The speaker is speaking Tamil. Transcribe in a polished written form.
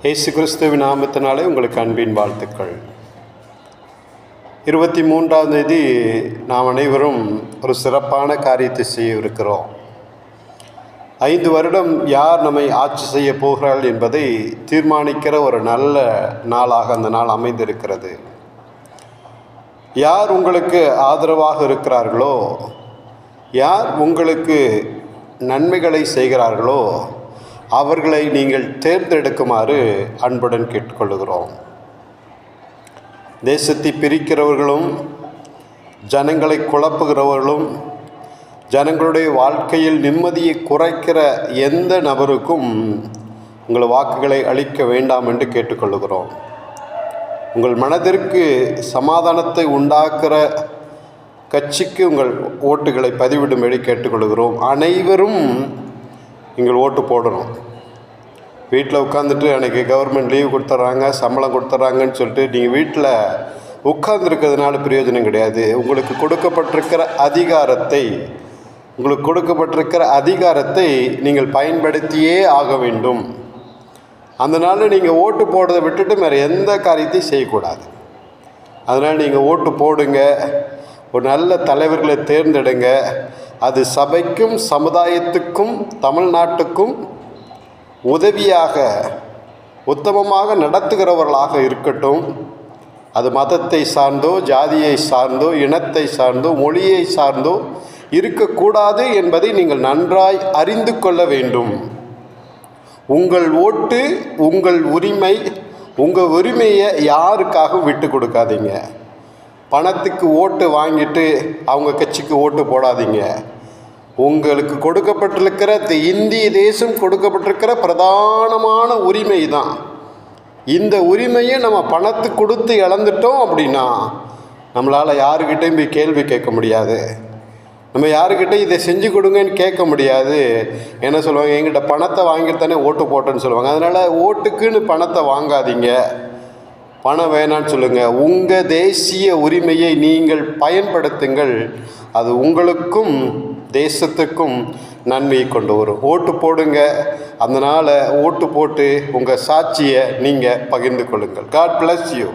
இயேசு கிறிஸ்துவின் நாமத்தினாலே உங்களுக்கு அன்பின் வாழ்த்துக்கள். 23ஆம் தேதி நாம் அனைவரும் ஒரு சிறப்பான காரியத்தை செய்ய இருக்கிறோம். 5 வருடம் யார் நம்மை ஆட்சி செய்ய போகிறார்கள் என்பதை தீர்மானிக்கிற ஒரு நல்ல நாளாக அந்த நாள் அமைந்திருக்கிறது. யார் உங்களுக்கு ஆதரவாக இருக்கிறார்களோ, யார் உங்களுக்கு நன்மைகளை செய்கிறார்களோ அவர்களை நீங்கள் தேர்ந்தெடுக்குமாறு அன்புடன் கேட்டுக்கொள்கிறோம். தேசத்தை பிரிக்கிறவர்களும் ஜனங்களை குழப்புகிறவர்களும் ஜனங்களுடைய வாழ்க்கையில் நிம்மதியை குறைக்கிற எந்த நபருக்கும் உங்கள் வாக்குகளை அளிக்க வேண்டாம் என்று கேட்டுக்கொள்கிறோம். உங்கள் மனதிற்கு சமாதானத்தை உண்டாக்குற கட்சிக்கு உங்கள் ஓட்டுகளை பதிவிடும்படி கேட்டுக்கொள்கிறோம். அனைவரும் நீங்கள் ஓட்டு போடணும். வீட்டில் உட்காந்துட்டு எனக்கு கவர்மெண்ட் லீவ் கொடுத்துட்றாங்க, சம்பளம் கொடுத்துட்றாங்கன்னு சொல்லிட்டு நீங்கள் வீட்டில் உட்கார்ந்துருக்கிறதுனால பிரயோஜனம் கிடையாது. உங்களுக்கு கொடுக்கப்பட்டிருக்கிற அதிகாரத்தை நீங்கள் பயன்படுத்தியே ஆக வேண்டும். அதனால் நீங்கள் ஓட்டு போடுறதை விட்டுட்டு வேறு எந்த காரியத்தையும் செய்யக்கூடாது. அதனால் நீங்கள் ஓட்டு போடுங்க, ஒரு நல்ல தலைவர்களை தேர்ந்தெடுங்க. அது சபைக்கும் சமுதாயத்துக்கும் தமிழ்நாட்டுக்கும் உதவியாக உத்தமமாக நடத்துகிறவர்களாக இருக்கட்டும். அது மதத்தை சார்ந்தோ ஜாதியை சார்ந்தோ இனத்தை சார்ந்தோ மொழியை சார்ந்தோ இருக்கக்கூடாது என்பதை நீங்கள் நன்றாய் அறிந்து கொள்ள வேண்டும். உங்கள் ஓட்டு உங்கள் உரிமை. உங்கள் உரிமையை யாருக்காகவும் விட்டு கொடுக்காதீங்க. பணத்துக்கு ஓட்டு வாங்கிட்டு அவங்க கட்சிக்கு ஓட்டு போடாதீங்க. உங்களுக்கு கொடுக்கப்பட்டிருக்கிற இந்திய தேசம் கொடுக்கப்பட்டிருக்கிற பிரதானமான உரிமை தான். இந்த உரிமையை நம்ம பணத்தை கொடுத்து இழந்துட்டோம் அப்படின்னா நம்மளால் யாருக்கிட்டையும் போய் கேள்வி கேட்க முடியாது. நம்ம யாருக்கிட்டையும் இதை செஞ்சு கொடுங்கன்னு கேட்க முடியாது. என்ன சொல்லுவாங்க, எங்கிட்ட பணத்தை வாங்கிட்டு தானே ஓட்டு போட்டேன்னு சொல்லுவாங்க. அதனால் ஓட்டுக்குன்னு பணத்தை வாங்காதீங்க. பணம் வேணான்னு சொல்லுங்கள். உங்கள் தேசிய உரிமையை நீங்கள் பயன்படுத்துங்கள். அது உங்களுக்கும் தேசத்துக்கும் நன்மையை கொண்டு வரும். ஓட்டு போடுங்க. அதனால் ஓட்டு போட்டு உங்கள் சாட்சியை நீங்கள் பகிர்ந்து கொள்ளுங்கள். God bless you.